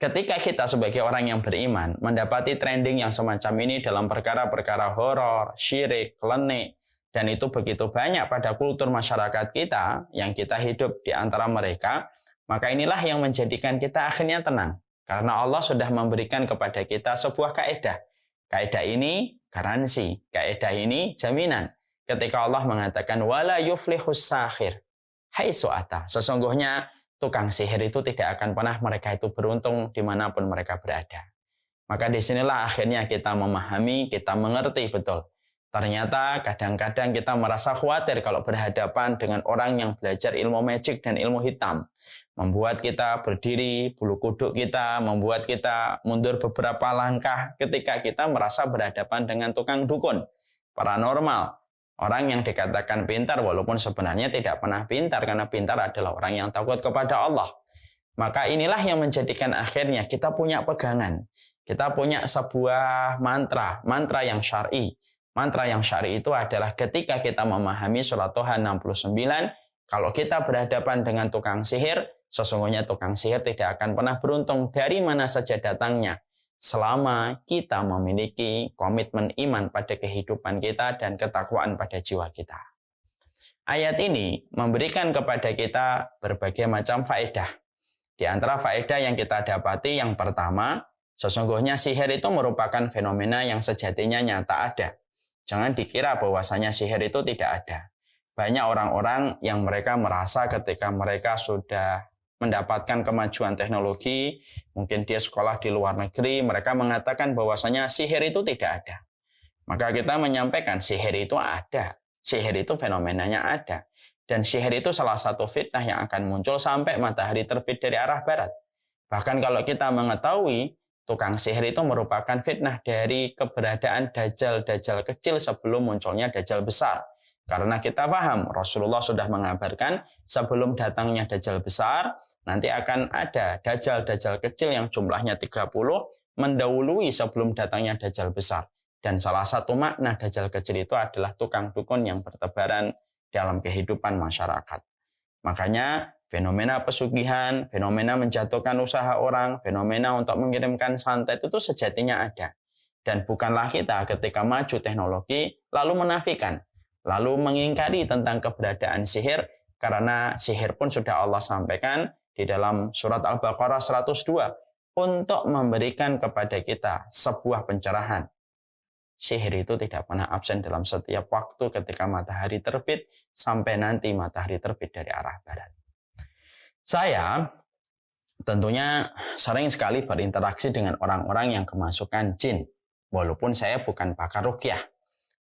ketika kita sebagai orang yang beriman mendapati trending yang semacam ini dalam perkara-perkara horor, syirik, klenik, dan itu begitu banyak pada kultur masyarakat kita yang kita hidup di antara mereka, maka inilah yang menjadikan kita akhirnya tenang. Karena Allah sudah memberikan kepada kita sebuah kaidah. Kaidah ini garansi, kaidah ini jaminan. Ketika Allah mengatakan wala yuflihus sakhir haitsu ata. Sesungguhnya tukang sihir itu tidak akan pernah mereka itu beruntung dimanapun mereka berada. Maka disinilah akhirnya kita memahami, kita mengerti betul. Ternyata kadang-kadang kita merasa khawatir kalau berhadapan dengan orang yang belajar ilmu magic dan ilmu hitam. Membuat kita berdiri, bulu kuduk kita, membuat kita mundur beberapa langkah ketika kita merasa berhadapan dengan tukang dukun, paranormal. Orang yang dikatakan pintar walaupun sebenarnya tidak pernah pintar, karena pintar adalah orang yang takut kepada Allah. Maka inilah yang menjadikan akhirnya kita punya pegangan. Kita punya sebuah mantra yang syar'i. Mantra yang syar'i itu adalah ketika kita memahami surat Toha 69, kalau kita berhadapan dengan tukang sihir, sesungguhnya tukang sihir tidak akan pernah beruntung dari mana saja datangnya, selama kita memiliki komitmen iman pada kehidupan kita dan ketakwaan pada jiwa kita. Ayat ini memberikan kepada kita berbagai macam faedah. Di antara faedah yang kita dapati, yang pertama, sesungguhnya sihir itu merupakan fenomena yang sejatinya nyata ada. Jangan dikira bahwasanya sihir itu tidak ada. Banyak orang-orang yang mereka merasa ketika mereka sudah mendapatkan kemajuan teknologi, mungkin dia sekolah di luar negeri, mereka mengatakan bahwasanya sihir itu tidak ada. Maka kita menyampaikan sihir itu ada. Sihir itu fenomenanya ada. Dan sihir itu salah satu fitnah yang akan muncul sampai matahari terbit dari arah barat. Bahkan kalau kita mengetahui tukang sihir itu merupakan fitnah dari keberadaan dajjal-dajjal kecil sebelum munculnya dajjal besar. Karena kita paham, Rasulullah sudah mengabarkan sebelum datangnya dajjal besar, nanti akan ada dajjal-dajjal kecil yang jumlahnya 30 mendahului sebelum datangnya dajjal besar. Dan salah satu makna dajjal kecil itu adalah tukang dukun yang bertebaran dalam kehidupan masyarakat. Makanya fenomena pesugihan, fenomena menjatuhkan usaha orang, fenomena untuk mengirimkan santet itu sejatinya ada. Dan bukanlah kita ketika maju teknologi lalu menafikan, lalu mengingkari tentang keberadaan sihir, karena sihir pun sudah Allah sampaikan di dalam surat Al-Baqarah 102 untuk memberikan kepada kita sebuah pencerahan. Sihir itu tidak pernah absen dalam setiap waktu ketika matahari terbit sampai nanti matahari terbit dari arah barat. Saya tentunya sering sekali berinteraksi dengan orang-orang yang kemasukan jin, walaupun saya bukan pakar ruqyah.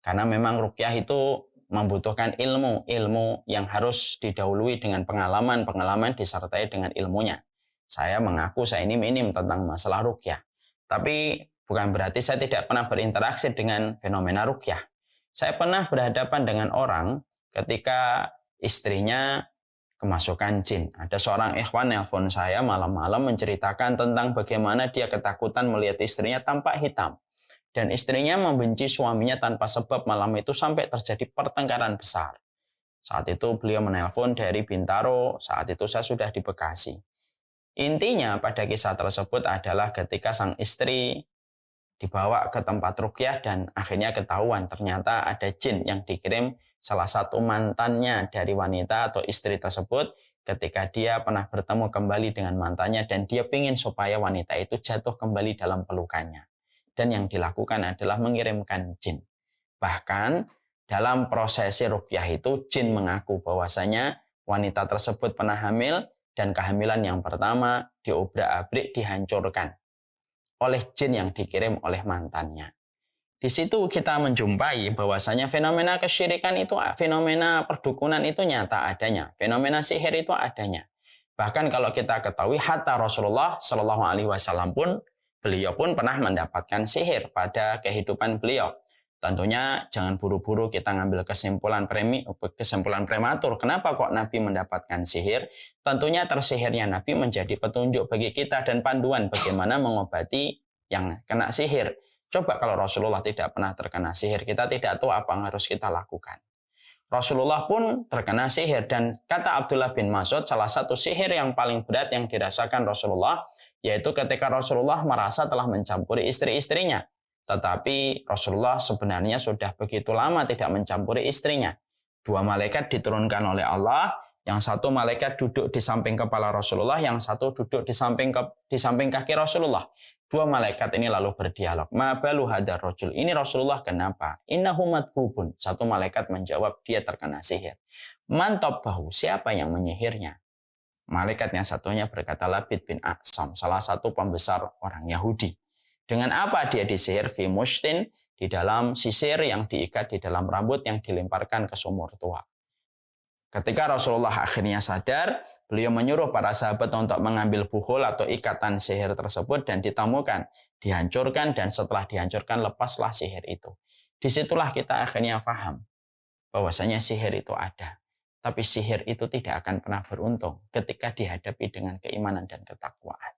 Karena memang ruqyah itu membutuhkan ilmu yang harus didahului dengan pengalaman disertai dengan ilmunya. Saya mengaku saya ini minim tentang masalah ruqyah. Tapi bukan berarti saya tidak pernah berinteraksi dengan fenomena ruqyah. Saya pernah berhadapan dengan orang ketika istrinya kemasukan jin. Ada seorang ikhwan nelpon saya malam-malam menceritakan tentang bagaimana dia ketakutan melihat istrinya tampak hitam. Dan istrinya membenci suaminya tanpa sebab malam itu sampai terjadi pertengkaran besar. Saat itu beliau menelpon dari Bintaro, saat itu saya sudah di Bekasi. Intinya pada kisah tersebut adalah ketika sang istri dibawa ke tempat ruqyah dan akhirnya ketahuan ternyata ada jin yang dikirim salah satu mantannya dari wanita atau istri tersebut ketika dia pernah bertemu kembali dengan mantannya dan dia ingin supaya wanita itu jatuh kembali dalam pelukannya. Dan yang dilakukan adalah mengirimkan jin. Bahkan dalam prosesi ruqyah itu jin mengaku bahwasanya wanita tersebut pernah hamil dan kehamilan yang pertama diobrak-abrik, dihancurkan oleh jin yang dikirim oleh mantannya. Di situ kita menjumpai bahwasanya fenomena kesyirikan itu, fenomena perdukunan itu nyata adanya. Fenomena sihir itu adanya. Bahkan kalau kita ketahui hatta Rasulullah Shallallahu Alaihi Wasallam pun beliau pun pernah mendapatkan sihir pada kehidupan beliau. Tentunya jangan buru-buru kita ngambil kesimpulan prematur. Kenapa kok Nabi mendapatkan sihir? Tentunya tersihirnya Nabi menjadi petunjuk bagi kita dan panduan bagaimana mengobati yang kena sihir. Coba kalau Rasulullah tidak pernah terkena sihir, kita tidak tahu apa yang harus kita lakukan. Rasulullah pun terkena sihir dan kata Abdullah bin Mas'ud, salah satu sihir yang paling berat yang dirasakan Rasulullah yaitu ketika Rasulullah merasa telah mencampuri istri-istrinya. Tetapi Rasulullah sebenarnya sudah begitu lama tidak mencampuri istrinya. 2 malaikat diturunkan oleh Allah, yang satu malaikat duduk di samping kepala Rasulullah, yang satu duduk di samping kaki Rasulullah. 2 malaikat ini lalu berdialog. Ma balu hadar rajul. Ini Rasulullah kenapa? Innahu madbubun. Satu malaikat menjawab, dia terkena sihir. Man tabbahu, siapa yang menyihirnya? Malaikat yang satunya berkata Labid bin A'sam, salah satu pembesar orang Yahudi. Dengan apa dia disihir? Fi mushtin, di dalam sisir yang diikat di dalam rambut yang dilemparkan ke sumur tua. Ketika Rasulullah akhirnya sadar, beliau menyuruh para sahabat untuk mengambil buhul atau ikatan sihir tersebut dan ditemukan, dihancurkan, dan setelah dihancurkan lepaslah sihir itu. Disitulah kita akhirnya paham bahwasanya sihir itu ada. Tapi sihir itu tidak akan pernah beruntung ketika dihadapi dengan keimanan dan ketakwaan.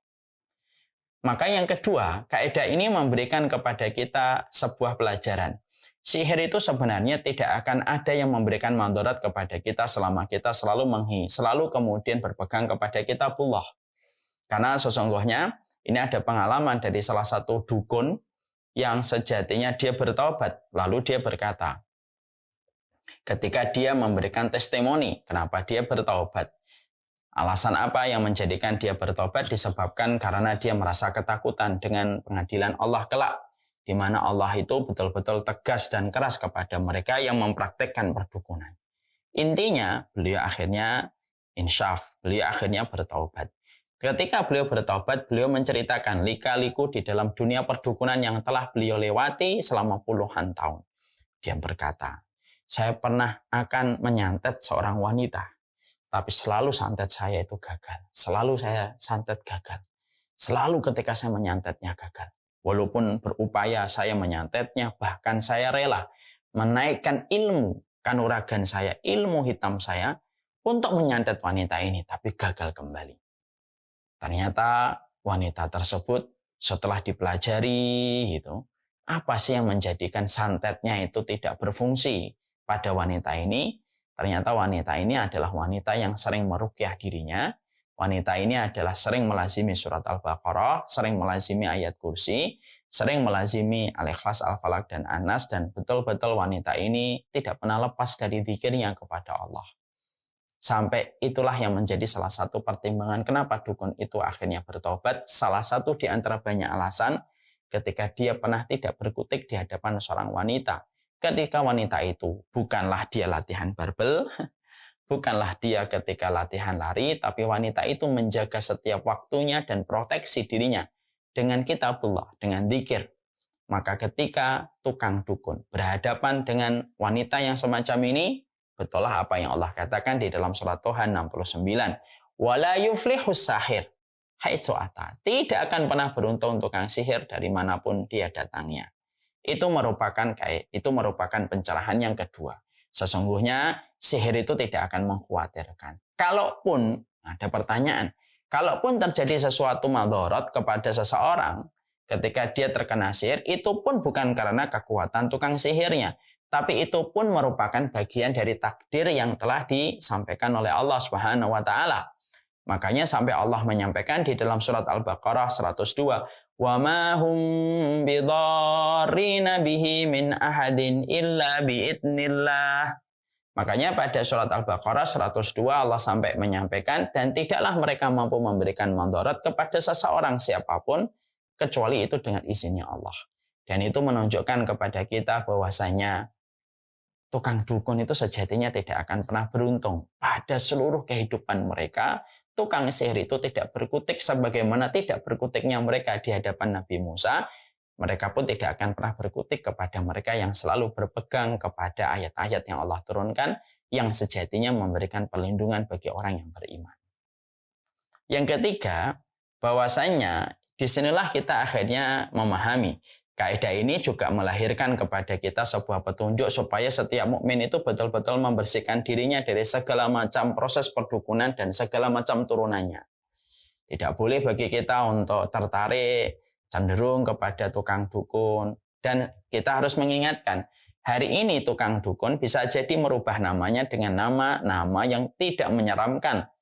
Maka yang kedua, kaidah ini memberikan kepada kita sebuah pelajaran. Sihir itu sebenarnya tidak akan ada yang memberikan mandarat kepada kita selama kita selalu kemudian berpegang kepada kitabullah. Karena sesungguhnya ini ada pengalaman dari salah satu dukun yang sejatinya dia bertaubat. Lalu dia berkata, ketika dia memberikan testimoni kenapa dia bertaubat. Alasan apa yang menjadikan dia bertobat? Disebabkan karena dia merasa ketakutan dengan pengadilan Allah kelak, di mana Allah itu betul-betul tegas dan keras kepada mereka yang mempraktekkan perdukunan. Intinya, beliau akhirnya insyaf, beliau akhirnya bertaubat. Ketika beliau bertaubat, beliau menceritakan lika-liku di dalam dunia perdukunan yang telah beliau lewati selama puluhan tahun. Dia berkata, saya pernah akan menyantet seorang wanita. Tapi selalu santet saya itu gagal. Selalu saya santet gagal. Selalu ketika saya menyantetnya gagal. Walaupun berupaya saya menyantetnya, bahkan saya rela menaikkan ilmu kanuragan saya, ilmu hitam saya, untuk menyantet wanita ini, tapi gagal kembali. Ternyata wanita tersebut setelah dipelajari, gitu, apa sih yang menjadikan santetnya itu tidak berfungsi pada wanita ini? Ternyata wanita ini adalah wanita yang sering meruqyah dirinya. Wanita ini adalah sering melazimi surat Al-Baqarah, sering melazimi ayat kursi, sering melazimi Al-Ikhlas, Al-Falaq, dan An-Nas, dan betul-betul wanita ini tidak pernah lepas dari dzikirnya kepada Allah. Sampai itulah yang menjadi salah satu pertimbangan kenapa dukun itu akhirnya bertobat. Salah satu di antara banyak alasan ketika dia pernah tidak berkutik di hadapan seorang wanita. Ketika wanita itu bukanlah dia latihan barbel, bukanlah dia ketika latihan lari, tapi wanita itu menjaga setiap waktunya dan proteksi dirinya dengan kitabullah, dengan dzikir. Maka ketika tukang dukun berhadapan dengan wanita yang semacam ini, betullah apa yang Allah katakan di dalam surat Toha 69. Wala yuflihus sahir haitsu ata. Tidak akan pernah beruntung tukang sihir dari manapun dia datangnya. Itu merupakan pencerahan yang kedua. Sesungguhnya sihir itu tidak akan mengkhawatirkan. Kalaupun ada pertanyaan, kalaupun terjadi sesuatu madharat kepada seseorang ketika dia terkena sihir, itu pun bukan karena kekuatan tukang sihirnya, tapi itu pun merupakan bagian dari takdir yang telah disampaikan oleh Allah Subhanahu wa taala. Makanya sampai Allah menyampaikan di dalam surat Al-Baqarah 102, wa ma hum bidarrina bihi min ahadin illa biidznillah. Makanya pada surat Al-Baqarah 102 Allah sampai menyampaikan, dan tidaklah mereka mampu memberikan mandharat kepada seseorang siapapun kecuali itu dengan izinnya Allah. Dan itu menunjukkan kepada kita bahwasanya tukang dukun itu sejatinya tidak akan pernah beruntung. Pada seluruh kehidupan mereka, tukang sihir itu tidak berkutik sebagaimana tidak berkutiknya mereka di hadapan Nabi Musa. Mereka pun tidak akan pernah berkutik kepada mereka yang selalu berpegang kepada ayat-ayat yang Allah turunkan, yang sejatinya memberikan perlindungan bagi orang yang beriman. Yang ketiga, bahwasanya disinilah kita akhirnya memahami kaidah ini juga melahirkan kepada kita sebuah petunjuk supaya setiap mukmin itu betul-betul membersihkan dirinya dari segala macam proses perdukunan dan segala macam turunannya. Tidak boleh bagi kita untuk tertarik, cenderung kepada tukang dukun. Dan kita harus mengingatkan, hari ini tukang dukun bisa jadi merubah namanya dengan nama-nama yang tidak menyeramkan.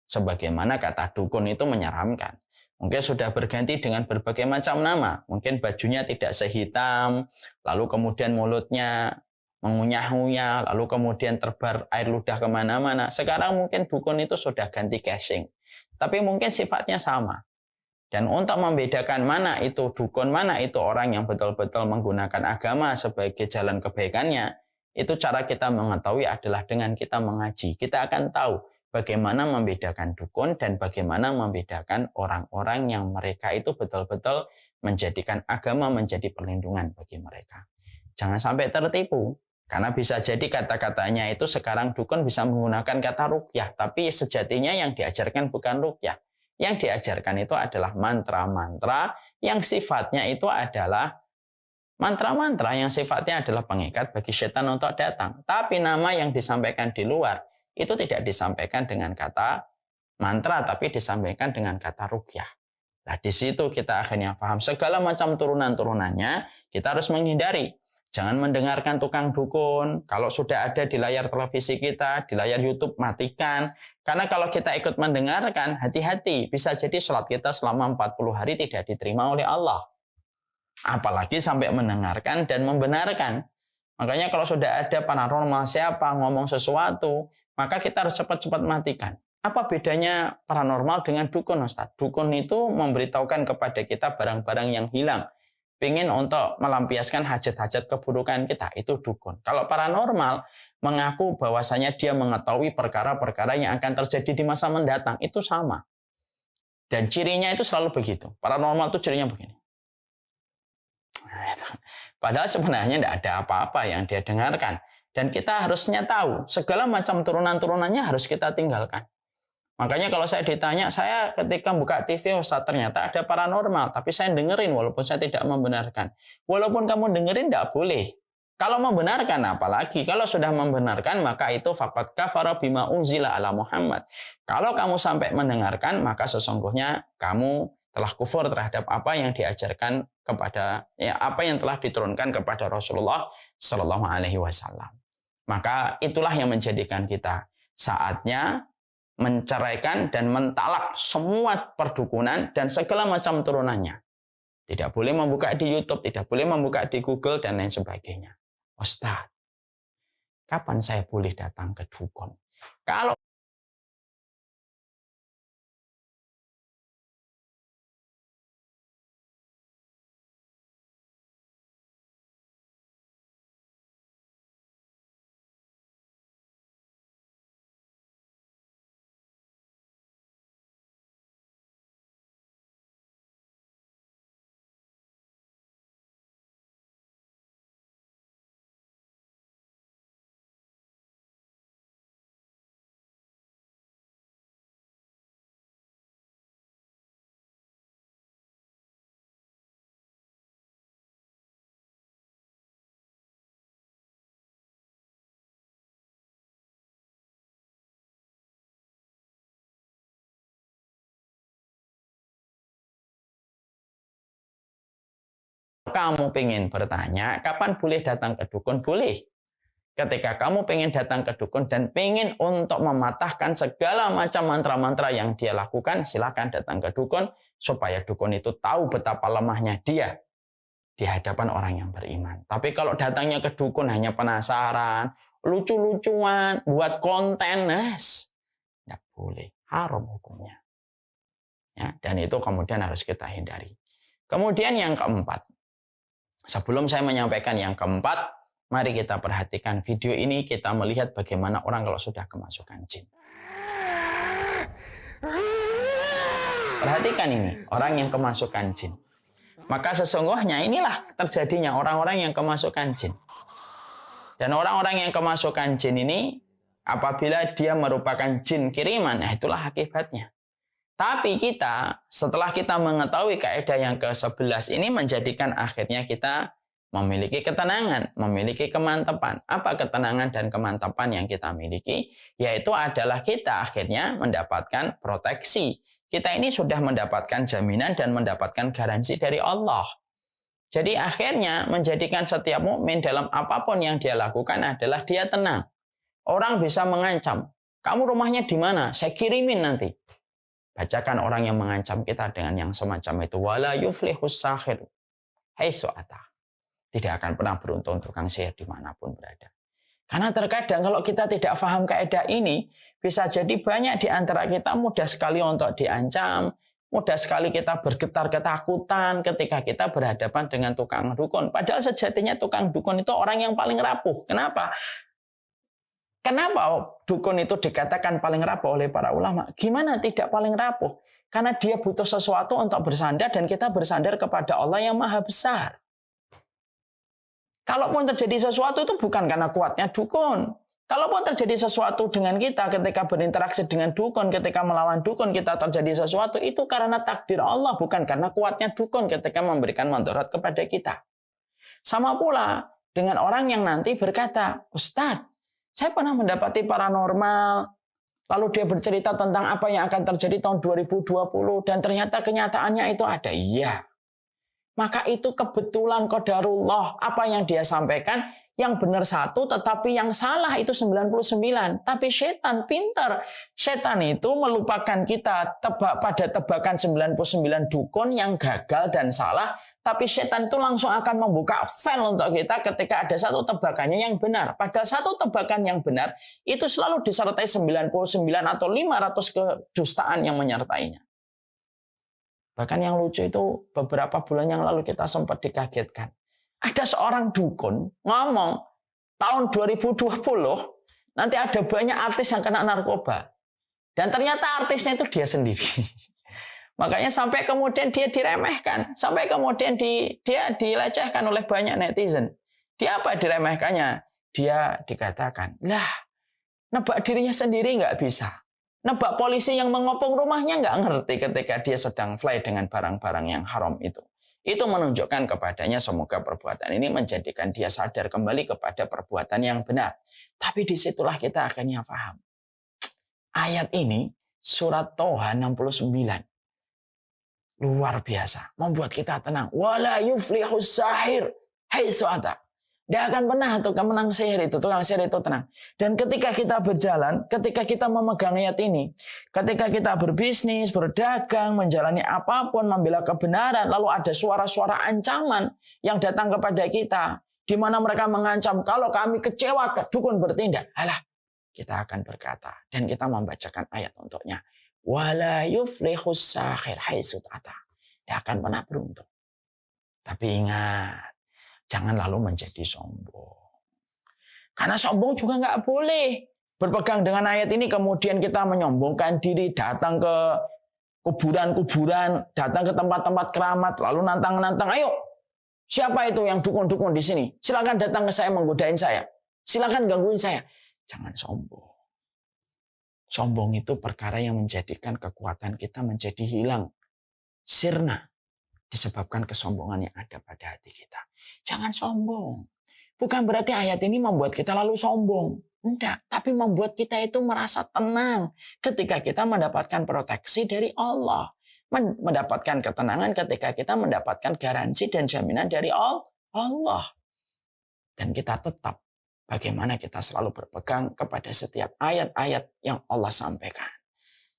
Sebagaimana kata dukun itu menyeramkan. Mungkin sudah berganti dengan berbagai macam nama. Mungkin bajunya tidak sehitam, lalu kemudian mulutnya mengunyah-ngunyah, lalu kemudian terbar air ludah kemana-mana. Sekarang mungkin dukun itu sudah ganti casing. Tapi mungkin sifatnya sama. Dan untuk membedakan mana itu dukun, mana itu orang yang betul-betul menggunakan agama sebagai jalan kebaikannya, itu cara kita mengetahui adalah dengan kita mengaji. Kita akan tahu bagaimana membedakan dukun dan bagaimana membedakan orang-orang yang mereka itu betul-betul menjadikan agama menjadi perlindungan bagi mereka. Jangan sampai tertipu, karena bisa jadi kata-katanya itu sekarang dukun bisa menggunakan kata ruqyah, tapi sejatinya yang diajarkan bukan ruqyah. Yang diajarkan itu adalah mantra-mantra yang sifatnya itu adalah mantra-mantra yang sifatnya adalah pengikat bagi setan untuk datang. Tapi nama yang disampaikan di luar itu tidak disampaikan dengan kata mantra, tapi disampaikan dengan kata ruqyah. Nah, di situ kita akhirnya paham segala macam turunan-turunannya, kita harus menghindari. Jangan mendengarkan tukang dukun. Kalau sudah ada di layar televisi kita, di layar YouTube, matikan. Karena kalau kita ikut mendengarkan, hati-hati. Bisa jadi sholat kita selama 40 hari tidak diterima oleh Allah. Apalagi sampai mendengarkan dan membenarkan. Makanya kalau sudah ada paranormal siapa ngomong sesuatu, maka kita harus cepat-cepat matikan. Apa bedanya paranormal dengan dukun, Ustaz? Dukun itu memberitahukan kepada kita barang-barang yang hilang. Pengen untuk melampiaskan hajat-hajat keburukan kita, itu dukun. Kalau paranormal, mengaku bahwasanya dia mengetahui perkara-perkara yang akan terjadi di masa mendatang, itu sama. Dan cirinya itu selalu begitu. Paranormal itu cirinya begini. Padahal sebenarnya tidak ada apa-apa yang dia dengarkan. Dan kita harusnya tahu, segala macam turunan-turunannya harus kita tinggalkan. Makanya kalau saya ditanya, saya ketika buka TV, Ustaz, ternyata ada paranormal. Tapi saya dengerin walaupun saya tidak membenarkan. Walaupun kamu dengerin, tidak boleh. Kalau membenarkan, apalagi. Kalau sudah membenarkan, maka itu faqad kafara bima unzila ala Muhammad. Kalau kamu sampai mendengarkan, maka sesungguhnya kamu telah kufur terhadap apa yang diajarkan kepada, apa yang telah diturunkan kepada Rasulullah Shallallahu Alaihi Wasallam. Maka itulah yang menjadikan kita saatnya menceraikan dan mentalak semua perdukunan dan segala macam turunannya. Tidak boleh membuka di YouTube, tidak boleh membuka di Google, dan lain sebagainya. Ustaz, kapan saya boleh datang ke dukun? Kalau kamu pengen bertanya, kapan boleh datang ke dukun? Boleh. Ketika kamu pengen datang ke dukun dan pengen untuk mematahkan segala macam mantra-mantra yang dia lakukan, silakan datang ke dukun supaya dukun itu tahu betapa lemahnya dia di hadapan orang yang beriman. Tapi kalau datangnya ke dukun hanya penasaran, lucu-lucuan, buat konten, tidak boleh, haram hukumnya. Ya, dan itu kemudian harus kita hindari. Kemudian yang keempat, sebelum saya menyampaikan yang keempat, mari kita perhatikan video ini, kita melihat bagaimana orang kalau sudah kemasukan jin. Perhatikan ini, orang yang kemasukan jin. Maka sesungguhnya inilah terjadinya orang-orang yang kemasukan jin. Dan orang-orang yang kemasukan jin ini, apabila dia merupakan jin kiriman, itulah akibatnya. Tapi kita, setelah kita mengetahui kaidah yang ke-11 ini, menjadikan akhirnya kita memiliki ketenangan, memiliki kemantapan. Apa ketenangan dan kemantapan yang kita miliki? Yaitu adalah kita akhirnya mendapatkan proteksi. Kita ini sudah mendapatkan jaminan dan mendapatkan garansi dari Allah. Jadi akhirnya menjadikan setiap mukmin dalam apapun yang dia lakukan adalah dia tenang. Orang bisa mengancam, kamu rumahnya di mana? Saya kirimin nanti. Bacakan orang yang mengancam kita dengan yang semacam itu. Wala yuflihus sahir haitsu ata. Tidak akan pernah beruntung tukang sihir dimanapun berada. Karena terkadang kalau kita tidak paham kaidah ini, bisa jadi banyak di antara kita mudah sekali untuk diancam, mudah sekali kita bergetar ketakutan ketika kita berhadapan dengan tukang dukun. Padahal sejatinya tukang dukun itu orang yang paling rapuh. Kenapa? Kenapa dukun itu dikatakan paling rapuh oleh para ulama? Gimana tidak paling rapuh? Karena dia butuh sesuatu untuk bersandar dan kita bersandar kepada Allah yang maha besar. Kalaupun terjadi sesuatu itu bukan karena kuatnya dukun. Kalaupun terjadi sesuatu dengan kita ketika berinteraksi dengan dukun, ketika melawan dukun kita terjadi sesuatu, itu karena takdir Allah, bukan karena kuatnya dukun ketika memberikan mandarat kepada kita. Sama pula dengan orang yang nanti berkata, Ustadz, saya pernah mendapati paranormal, lalu dia bercerita tentang apa yang akan terjadi tahun 2020, dan ternyata kenyataannya itu ada. Iya. Maka itu kebetulan qadarullah. Apa yang dia sampaikan, yang benar satu, tetapi yang salah itu 99. Tapi setan pintar. Setan itu melupakan kita pada tebakan 99 dukun yang gagal dan salah. Tapi setan itu langsung akan membuka file untuk kita ketika ada satu tebakannya yang benar. Pada satu tebakan yang benar, itu selalu disertai 99 atau 500 kedustaan yang menyertainya. Bahkan yang lucu itu beberapa bulan yang lalu kita sempat dikagetkan. Ada seorang dukun ngomong tahun 2020 nanti ada banyak artis yang kena narkoba. Dan ternyata artisnya itu dia sendiri. Makanya sampai kemudian dia diremehkan. Sampai kemudian dia dilecehkan oleh banyak netizen. Dia apa diremehkannya? Dia dikatakan, lah nebak dirinya sendiri nggak bisa. Nebak polisi yang mengopong rumahnya nggak ngerti ketika dia sedang fly dengan barang-barang yang haram itu. Itu menunjukkan kepadanya semoga perbuatan ini menjadikan dia sadar kembali kepada perbuatan yang benar. Tapi disitulah kita akhirnya paham. Ayat ini surat Toha 69. Luar biasa. Membuat kita tenang. Wala yuflihus sahir haitsu ata. Dia akan pernah tukang sihir itu tenang. Dan ketika kita berjalan, ketika kita memegang ayat ini, ketika kita berbisnis, berdagang, menjalani apapun, membela kebenaran, lalu ada suara-suara ancaman yang datang kepada kita, di mana mereka mengancam, kalau kami kecewa, dukun bertindak. Alah, kita akan berkata, dan kita membacakan ayat untuknya. Wala yuflihus sahir haitsu ata. Dia akan pernah beruntung. Tapi ingat, jangan lalu menjadi sombong. Karena sombong juga nggak boleh. Berpegang dengan ayat ini kemudian kita menyombongkan diri, datang ke kuburan-kuburan, datang ke tempat-tempat keramat, lalu nantang-nantang, ayo, siapa itu yang dukun-dukun di sini? Silakan datang ke saya, menggodain saya. Silakan gangguin saya. Jangan sombong. Sombong itu perkara yang menjadikan kekuatan kita menjadi hilang. Sirna. Disebabkan kesombongan yang ada pada hati kita. Jangan sombong. Bukan berarti ayat ini membuat kita lalu sombong. Enggak. Tapi membuat kita itu merasa tenang. Ketika kita mendapatkan proteksi dari Allah. Mendapatkan ketenangan ketika kita mendapatkan garansi dan jaminan dari Allah. Dan kita tetap bagaimana kita selalu berpegang kepada setiap ayat-ayat yang Allah sampaikan.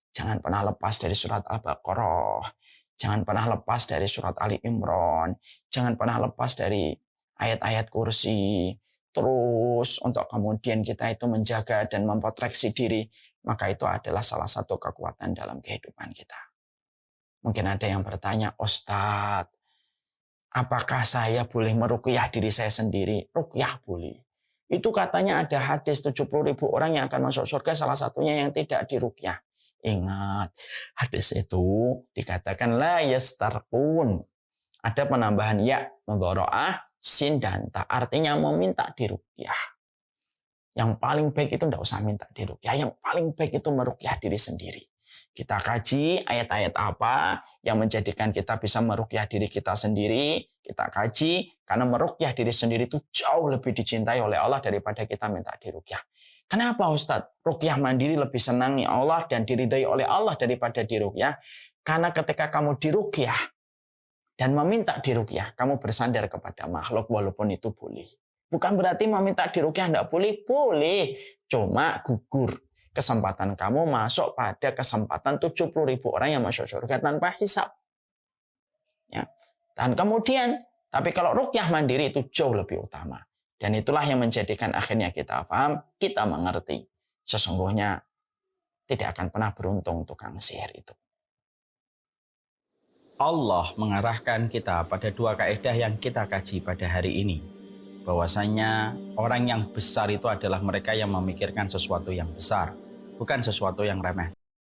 Jangan pernah lepas dari surat Al-Baqarah. Jangan pernah lepas dari surat Ali Imran. Jangan pernah lepas dari ayat-ayat kursi. Terus untuk kemudian kita itu menjaga dan memproteksi diri. Maka itu adalah salah satu kekuatan dalam kehidupan kita. Mungkin ada yang bertanya, Ustadz, apakah saya boleh meruqyah diri saya sendiri? Ruqyah boleh. Itu katanya ada hadis 70.000 orang yang akan masuk surga, salah satunya yang tidak diruqyah. Ingat, hadis itu dikatakan la yastarqun. Ada penambahan ya, mudharaah, sin dan ta. Artinya meminta diruqyah. Yang paling baik itu tidak usah minta diruqyah. Yang paling baik itu meruqyah diri sendiri. Kita kaji ayat-ayat apa yang menjadikan kita bisa meruqyah diri kita sendiri. Kita kaji, karena meruqyah diri sendiri itu jauh lebih dicintai oleh Allah daripada kita minta diruqyah. Kenapa Ustadz? Ruqyah mandiri lebih senangi Allah dan diridai oleh Allah daripada diruqyah. Karena ketika kamu diruqyah dan meminta diruqyah, kamu bersandar kepada makhluk walaupun itu boleh. Bukan berarti meminta diruqyah tidak boleh, boleh. Cuma gugur. kesempatan kamu masuk pada kesempatan 70.000 orang yang masuk surga tanpa hisab. Ya. Dan kemudian, tapi kalau ruqyah mandiri itu jauh lebih utama. Dan itulah yang menjadikan akhirnya kita paham, kita mengerti. Sesungguhnya tidak akan pernah beruntung tukang sihir itu. Allah mengarahkan kita pada dua kaidah yang kita kaji pada hari ini. Bahwasanya orang yang besar itu adalah mereka yang memikirkan sesuatu yang besar, bukan sesuatu yang remeh